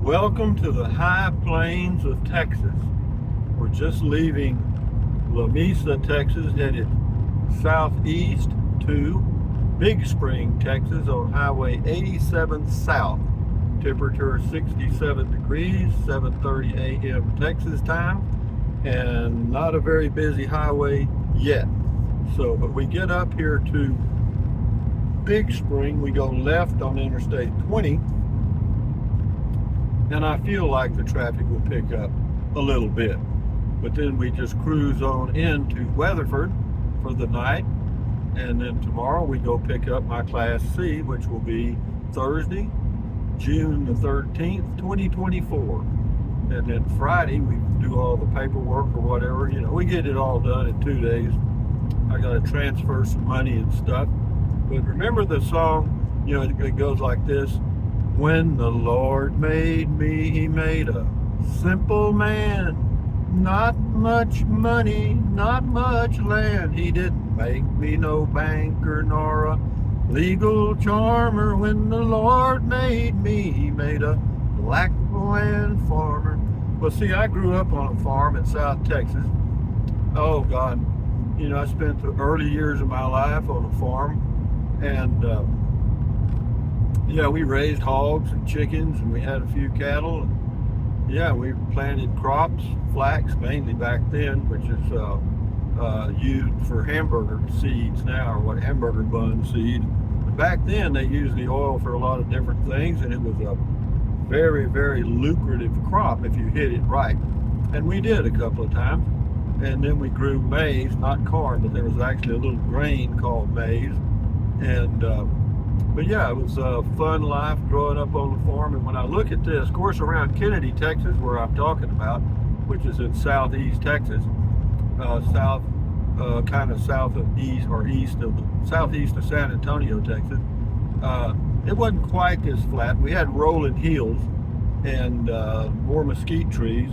Welcome to the high plains of Texas. We're just leaving La Mesa, Texas, headed southeast to Big Spring, Texas on Highway 87 South. Temperature 67 degrees, 7:30 a.m. Texas time, and not a very busy highway yet. But we get up here to Big Spring, we go left on Interstate 20, and I feel like the traffic will pick up a little bit. But then we just cruise on into Weatherford for the night, and then tomorrow we go pick up my Class C, which will be Thursday, June the 13th, 2024. And then Friday we do all the paperwork or whatever. We get it all done in 2 days. I got to transfer some money and stuff. But remember the song, it goes like this. When the Lord made me, he made a simple man. Not much money, not much land. He didn't make me no banker nor a legal charmer. When the Lord made me, he made a black land farmer. Well, see, I grew up on a farm in South Texas. Oh, God. I spent the early years of my life on a farm. And, we raised hogs and chickens, and we had a few cattle. And, we planted crops, flax mainly back then, which is used for hamburger seeds now, or what hamburger bun seed. But back then, they used the oil for a lot of different things, and it was a very, very lucrative crop if you hit it right. And we did a couple of times. And then we grew maize, not corn, but there was actually a little grain called maize. And it was a fun life growing up on the farm. And when I look at this, of course, around Kennedy, Texas, where I'm talking about, which is in southeast Texas, kind of south of east or east of southeast of San Antonio, Texas, it wasn't quite this flat. We had rolling hills and more mesquite trees.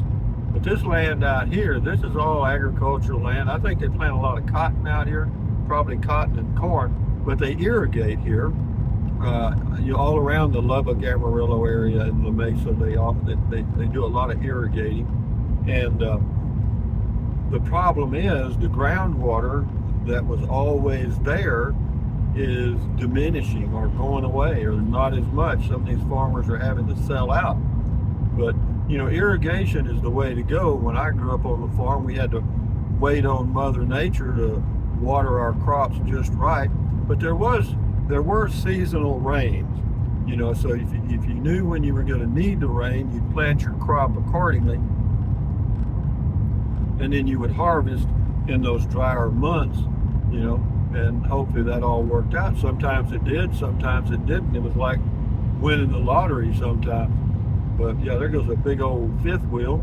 But this land out here, this is all agricultural land. I think they plant a lot of cotton out here, probably cotton and corn. But they irrigate here, all around the Lubbock, Amarillo area in La Mesa. They do a lot of irrigating, and the problem is the groundwater that was always there is diminishing or going away, or not as much. Some of these farmers are having to sell out. But irrigation is the way to go. When I grew up on the farm, we had to wait on Mother Nature to water our crops just right. But there were seasonal rains, so if you knew when you were going to need the rain, you'd plant your crop accordingly, and then you would harvest in those drier months, and hopefully that all worked out. Sometimes it did, sometimes it didn't. It was like winning the lottery sometimes. But there goes a big old fifth wheel.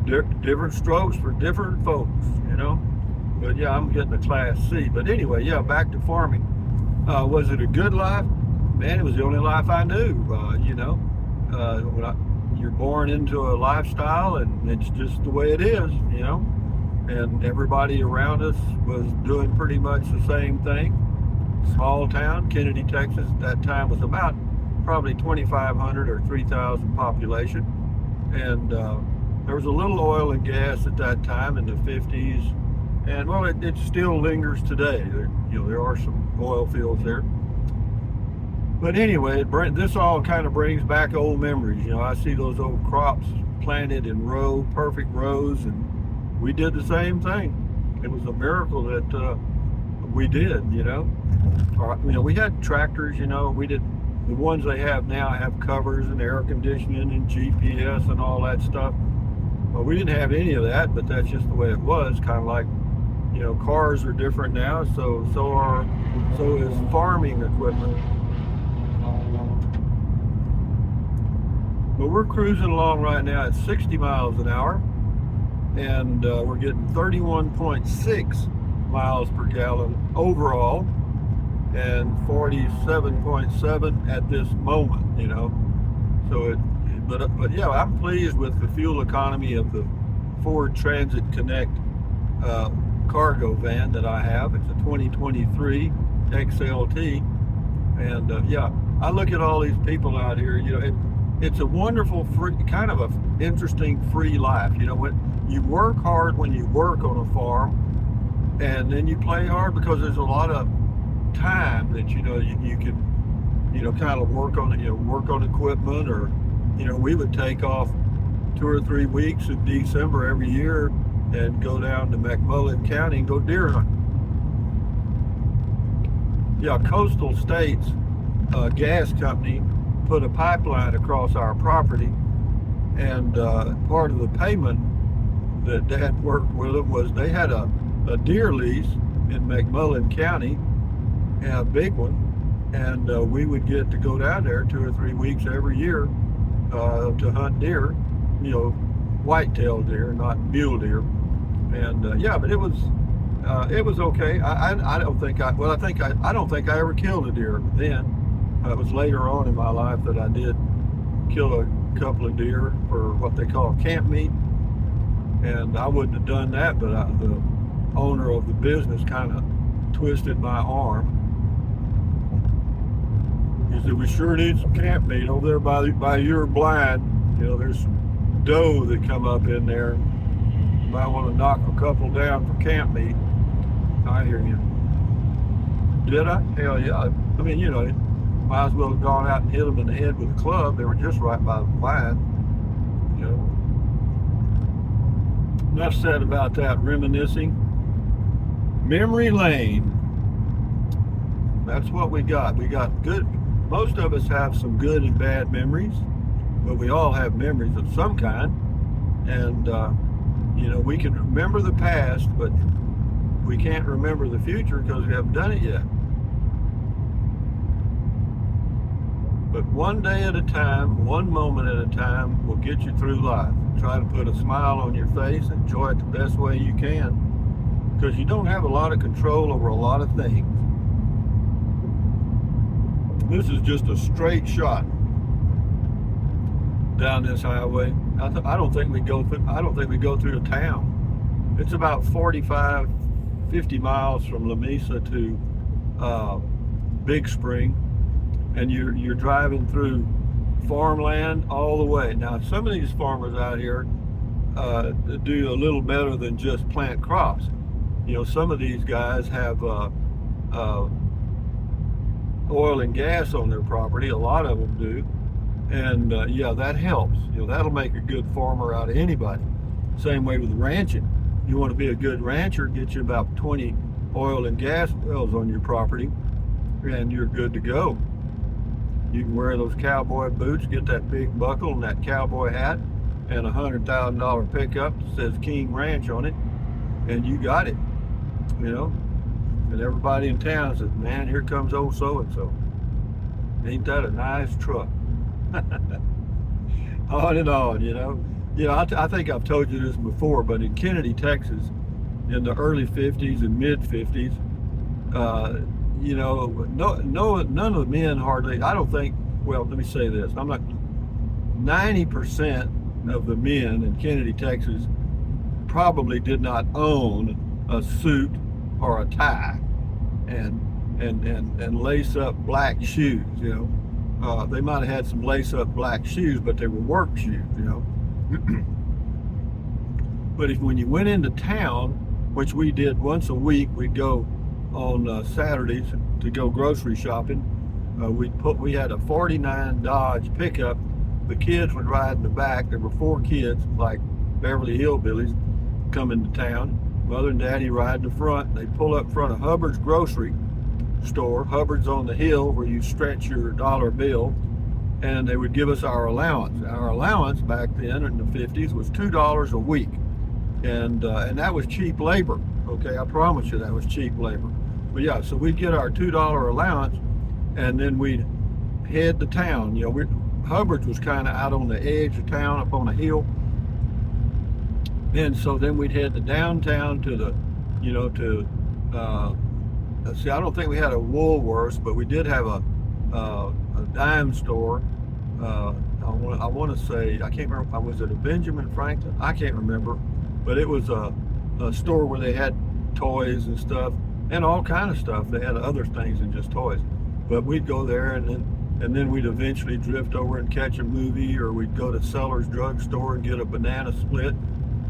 Different strokes for different folks, But I'm getting a Class C. But anyway, back to farming. Was it a good life? Man, it was the only life I knew. You're born into a lifestyle, and it's just the way it is, And everybody around us was doing pretty much the same thing. Small town, Kennedy, Texas, at that time was about probably 2,500 or 3,000 population. And there was a little oil and gas at that time in the 50s. And well, it still lingers today. There are some oil fields there. But anyway, this all kind of brings back old memories. I see those old crops planted in perfect rows, and we did the same thing. It was a miracle that we did. We had tractors. We did. The ones they have now have covers and air conditioning and GPS and all that stuff. Well, we didn't have any of that, but that's just the way it was. Kind of like. Cars are different now, so is farming equipment. But we're cruising along right now at 60 miles an hour, and we're getting 31.6 miles per gallon overall, and 47.7 at this moment. I'm pleased with the fuel economy of the Ford Transit Connect cargo van that I have. It's a 2023 XLT, and I look at all these people out here. it's a wonderful, free, kind of a interesting free life. You know, when you work hard when you work on a farm, and then you play hard because there's a lot of time that you can kind of work on work on equipment, or we would take off 2 or 3 weeks in December every year and go down to McMullen County and go deer hunting. Yeah, Coastal States gas company put a pipeline across our property, and part of the payment that Dad worked with them was they had a deer lease in McMullen County, and a big one, and we would get to go down there 2 or 3 weeks every year to hunt deer, white-tailed deer, not mule deer, and yeah, but it was okay. I don't think I don't think I ever killed a deer then. It was later on in my life that I did kill a couple of deer for what they call camp meat, and I wouldn't have done that, but the owner of the business kind of twisted my arm. He said, "We sure need some camp meat over there by your blind. There's some doe that come up in there. You might want to knock a couple down for camp meat." I hear you. Did I? Hell yeah. I mean, might as well have gone out and hit them in the head with a club. They were just right by the blind. Enough said about that reminiscing. Memory lane. That's what we got. We got good. Most of us have some good and bad memories, but we all have memories of some kind. And, we can remember the past, but we can't remember the future because we haven't done it yet. But one day at a time, one moment at a time will get you through life. Try to put a smile on your face, enjoy it the best way you can, because you don't have a lot of control over a lot of things. This is just a straight shot down this highway. I don't think we go through a town. It's about 45, 50 miles from La Mesa to Big Spring, and you're driving through farmland all the way. Now, some of these farmers out here do a little better than just plant crops. Some of these guys have oil and gas on their property. A lot of them do, and yeah, that helps. That'll make a good farmer out of anybody. Same way with ranching. You want to be a good rancher, get you about 20 oil and gas wells on your property, and you're good to go. You can wear those cowboy boots, get that big buckle and that cowboy hat, and a $100,000 pickup that says King Ranch on it, and you got it. And everybody in town says, "Man, here comes old so-and-so. Ain't that a nice truck?" On and on, I think I've told you this before, but in Kennedy, Texas, in the early 50s and mid 50s, none of the men hardly, I don't think, well, let me say this, 90% of the men in Kennedy, Texas probably did not own a suit or a tie and lace up black shoes. They might have had some lace up black shoes, but they were work shoes. But when you went into town, which we did once a week, we'd go on Saturdays to go grocery shopping. We had a 49 Dodge pickup. The kids would ride in the back. There were 4 kids, like Beverly Hillbillies, coming to town. Mother and Daddy ride in the front. They pull up in front of Hubbard's grocery store. Hubbard's on the hill where you stretch your dollar bill, and they would give us our allowance. Our allowance back then in the 50s was $2 a week, and that was cheap labor. Okay, I promise you that was cheap labor. But yeah, so we'd get our $2 allowance, and then we'd head to town. Hubbard's was kind of out on the edge of town, up on a hill. And so then we'd head to downtown to the, see, I don't think we had a Woolworths, but we did have a dime store. I want to say, I can't remember, was it a Benjamin Franklin? I can't remember, but it was a store where they had toys and stuff, and all kind of stuff. They had other things than just toys. But we'd go there, and then and then we'd eventually drift over and catch a movie, or we'd go to Seller's drugstore and get a banana split,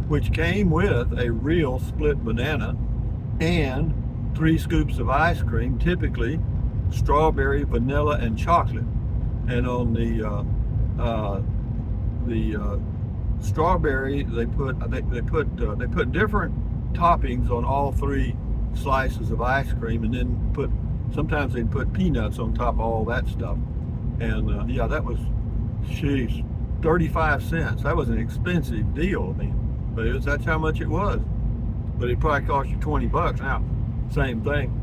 which came with a real split banana and 3 scoops of ice cream, typically strawberry, vanilla, and chocolate. And on the strawberry, they put different toppings on all 3 slices of ice cream, and then sometimes they'd put peanuts on top of all that stuff. And yeah, that was, sheesh, 35 cents. That was an expensive deal. I mean, but that's how much it was. But it probably cost you 20 bucks now. Same thing.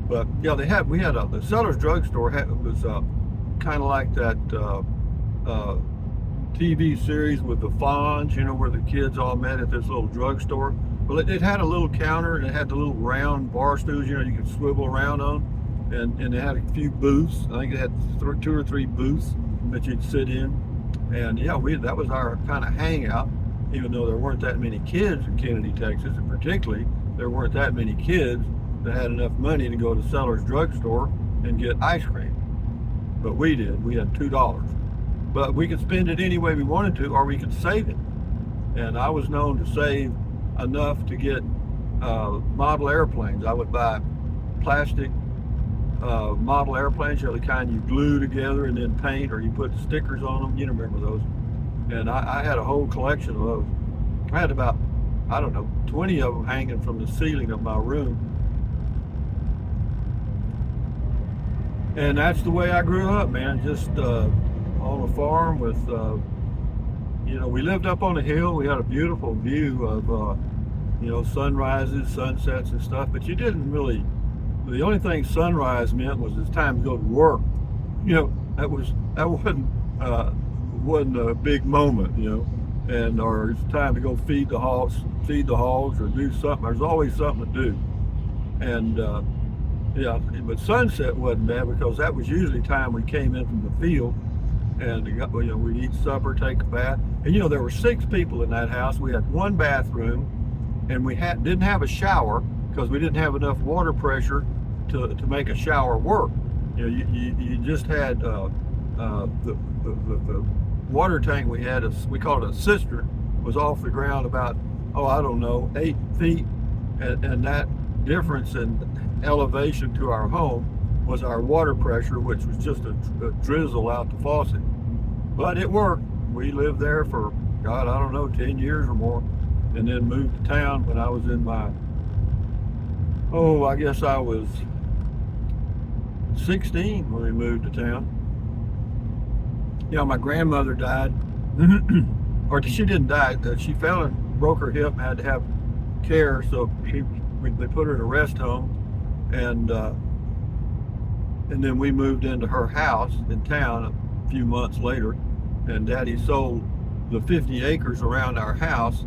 But yeah, we had the Seller's drugstore was kind of like that TV series with the Fonz, where the kids all met at this little drugstore. Well, it had a little counter, and it had the little round bar stools, you could swivel around on. And it had a few booths. I think it had 2 or 3 booths that you'd sit in. And yeah, that was our kind of hangout, even though there weren't that many kids in Kennedy, Texas, and particularly there weren't that many kids that had enough money to go to Seller's drugstore and get ice cream. But we did. We had $2. But we could spend it any way we wanted to, or we could save it. And I was known to save enough to get model airplanes. I would buy plastic model airplanes, the kind you glue together and then paint, or you put stickers on them. You remember those. And I had a whole collection of those. I had about, 20 of them hanging from the ceiling of my room. And that's the way I grew up, man. Just on a farm with, we lived up on a hill. We had a beautiful view of, sunrises, sunsets and stuff, but you didn't really, the only thing sunrise meant was it's time to go to work. That wasn't a big moment, and or it's time to go feed the hogs or do something. There's always something to do. And yeah, but sunset wasn't bad, because that was usually time we came in from the field, and we'd eat supper, take a bath. And there were 6 people in that house. We had 1 bathroom, and we didn't have a shower because we didn't have enough water pressure to make a shower work. You just had the water tank we had, we called it a cistern, was off the ground about 8 feet, and that difference in elevation to our home was our water pressure, which was just a drizzle out the faucet. But it worked. We lived there for 10 years or more, and then moved to town when I was in my, I guess I was 16 when we moved to town. My grandmother died, or she didn't die. She fell and broke her hip and had to have care, so they put her in a rest home, and then we moved into her house in town a few months later, and Daddy sold the 50 acres around our house.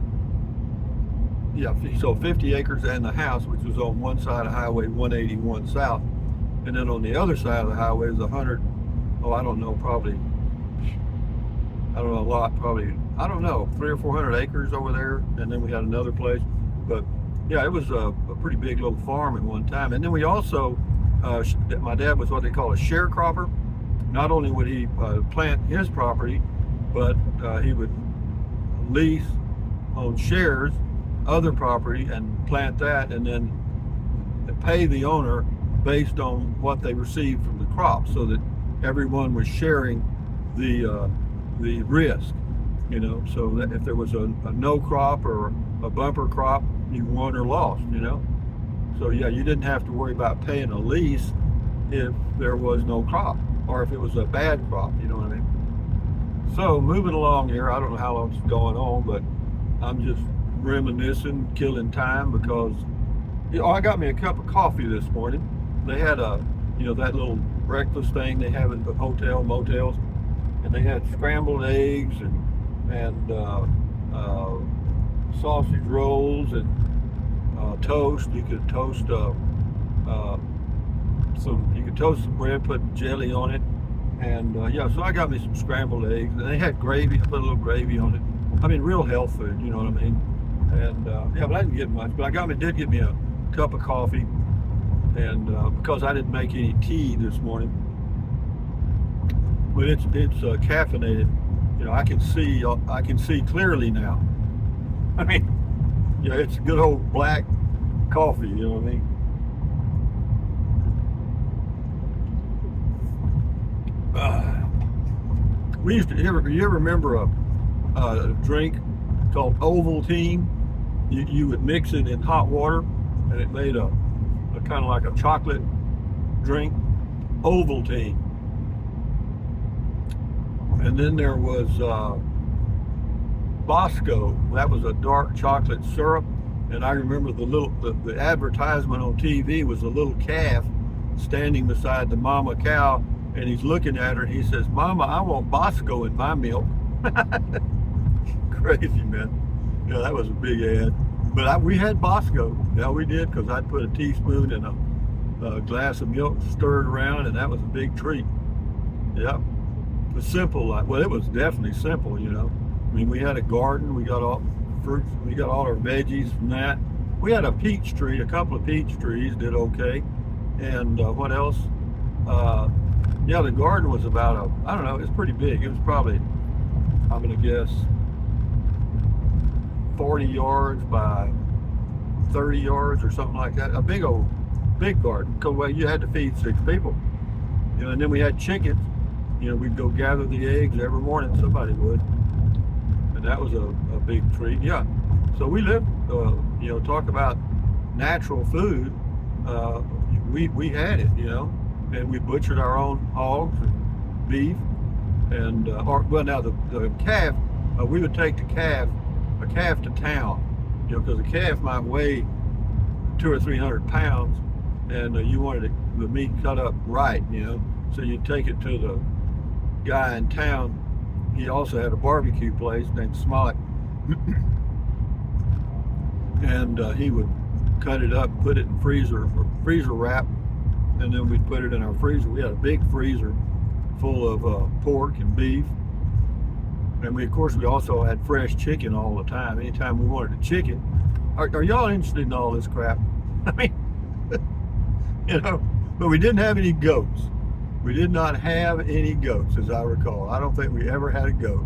Yeah, he sold 50 acres and the house, which was on one side of Highway 181 South, and then on the other side of the highway is 100, probably 300 or 400 acres over there, and then we had another place. But yeah, it was a pretty big little farm at one time. And then we also, my dad was what they call a sharecropper. Not only would he plant his property, but he would lease on shares other property and plant that, and then pay the owner based on what they received from the crop, so that everyone was sharing the risk. So that if there was a no crop or a bumper crop, you won or lost. So yeah, you didn't have to worry about paying a lease if there was no crop, or if it was a bad crop. You know what I mean? So moving along here, I don't know how long it's going on, but I'm just reminiscing, killing time, because I got me a cup of coffee this morning. They had that little breakfast thing they have at the motels, and they had scrambled eggs and sausage rolls and toast. You could toast some bread, put jelly on it, and so I got me some scrambled eggs, and they had gravy. I put a little gravy on it. I mean, real health food, you know what I mean? And but I didn't get much, but did get me a cup of coffee, and because I didn't make any tea this morning, but it's caffeinated. I can see clearly now. I mean, it's good old black coffee. You know what I mean? We used to. You ever remember a drink called Ovaltine? You would mix it in hot water, and it made a kind of like a chocolate drink. Ovaltine. And then there was Bosco. That was a dark chocolate syrup. And I remember the advertisement on TV was a little calf standing beside the mama cow, and he's looking at her and he says, "Mama, I want Bosco in my milk." Crazy, man. Yeah, that was a big ad. But we had Bosco. Yeah, we did, because I'd put a teaspoon in a glass of milk, stirred around, and that was a big treat. Yeah. It was simple. Well, it was definitely simple, I mean, we had a garden. We got all fruits. We got all our veggies from that. We had a peach tree, a couple of peach trees, did okay. And what else? Yeah, the garden was about I don't know, it was pretty big. It was probably, I'm going to guess, 40 yards by 30 yards or something like that. A big garden. Because you had to feed 6 people. And then we had chickens. We'd go gather the eggs every morning. Somebody would. And that was a big treat. Yeah. So we lived, talk about natural food. We had it, and we butchered our own hogs and beef. And, now the calf, we would take a calf to town, because a calf might weigh 200 or 300 pounds, and you wanted the meat cut up right, so you'd take it to the guy in town. He also had a barbecue place named Smollett, and he would cut it up, put it in freezer wrap, and then we'd put it in our freezer. We had a big freezer full of pork and beef. And we also had fresh chicken all the time. Anytime we wanted a chicken. Are y'all interested in all this crap? I mean, but we didn't have any goats. We did not have any goats, as I recall. I don't think we ever had a goat.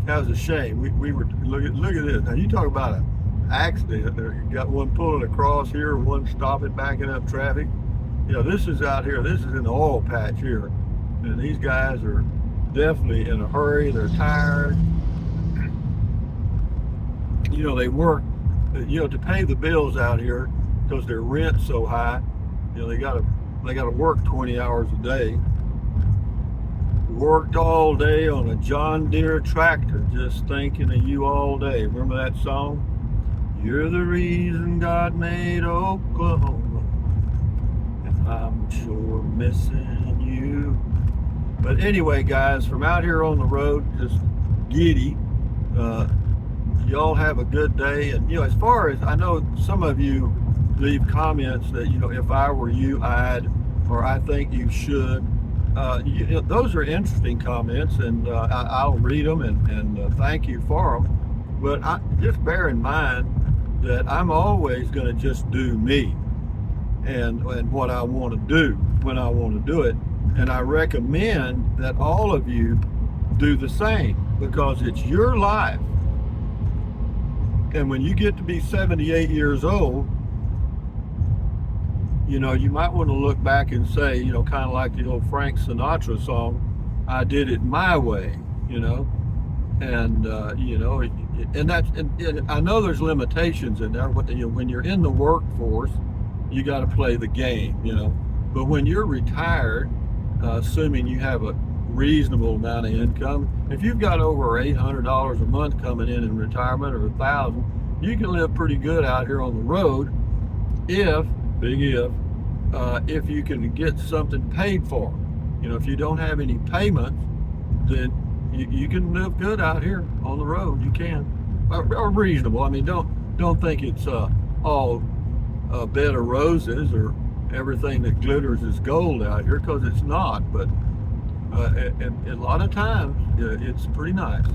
That was a shame. We were, look at this. Now you talk about an accident. You got one pulling across here, one stopping, backing up traffic. This is out here. This is in the oil patch here. And these guys are definitely in a hurry. They're tired. They work, to pay the bills out here, because their rent's so high. They gotta work 20 hours a day. Worked all day on a John Deere tractor, just thinking of you all day. Remember that song? You're the reason God made Oklahoma, and I'm sure missing you. But anyway, guys, from out here on the road, just giddy. Y'all have a good day. And, as far as I know, some of you leave comments that, if I were you, I'd, or I think you should. Those are interesting comments, and I'll read them and thank you for them. But just bear in mind that I'm always going to just do me and what I want to do when I want to do it. And I recommend that all of you do the same, because it's your life. And when you get to be 78 years old, you might want to look back and say, kind of like the old Frank Sinatra song, I did it my way, and, and I know there's limitations in there. When you're in the workforce, you got to play the game, but when you're retired, assuming you have a reasonable amount of income, if you've got over $800 a month coming in retirement, or $1,000, you can live pretty good out here on the road if you can get something paid for. If you don't have any payments, then you can live good out here on the road. You can, or reasonable. I mean, don't think it's all a bed of roses or everything that glitters is gold out here, because it's not. But a lot of times it's pretty nice.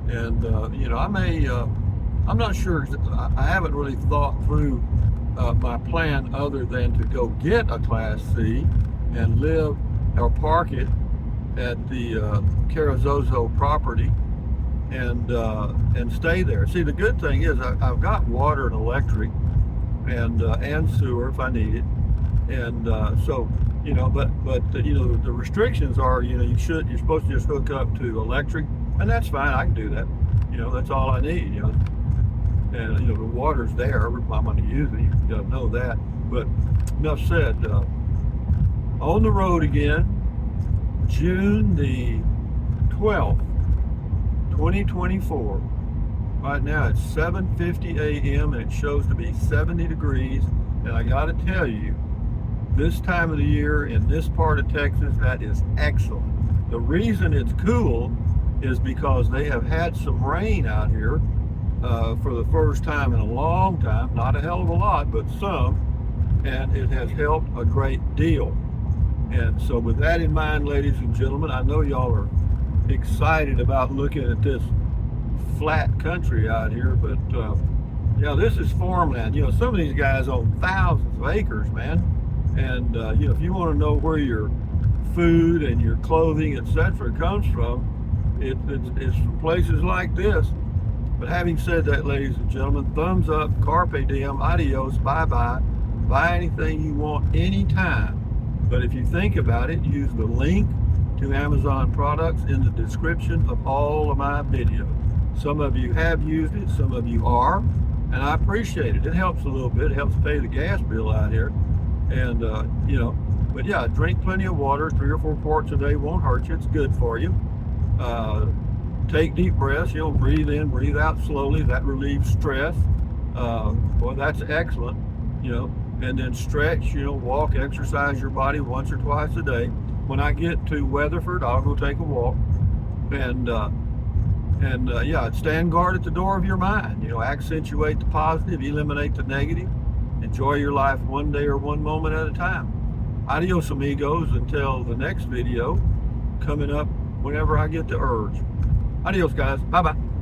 And I'm not sure. I haven't really thought through my plan, other than to go get a Class C and live or park it at the Carrizozo property and stay there. See, the good thing is I've got water and electric and sewer if I need it, and so but the restrictions are you're supposed to just hook up to electric, and that's fine. I can do that. That's all I need. And the water's there. I'm going to use it. You got to know that. But enough said. On the road again, June the 12th, 2024. Right now it's 7:50 a.m. and it shows to be 70 degrees. And I got to tell you, this time of the year in this part of Texas, that is excellent. The reason it's cool is because they have had some rain out here for the first time in a long time. Not a hell of a lot, but some. And it has helped a great deal. And so with that in mind, ladies and gentlemen, I know y'all are excited about looking at this flat country out here, but yeah, this is farmland. Some of these guys own thousands of acres, man. And if you want to know where your food and your clothing, etc., comes from, it's from places like this. But having said that, ladies and gentlemen, thumbs up, carpe diem, adios, bye-bye. Buy anything you want anytime. But if you think about it, use the link to Amazon products in the description of all of my videos. Some of you have used it, some of you are, and I appreciate it. It helps a little bit. It helps pay the gas bill out here. And, but yeah, drink plenty of water. 3 or 4 quarts a day won't hurt you. It's good for you. Take deep breaths. Breathe in, breathe out slowly. That relieves stress. Well, that's excellent. And then stretch, walk, exercise your body once or twice a day. When I get to Weatherford, I'll go take a walk. And yeah, stand guard at the door of your mind. Accentuate the positive, eliminate the negative. Enjoy your life one day or one moment at a time. Adios, amigos, until the next video coming up whenever I get the urge. Adios, guys. Bye-bye.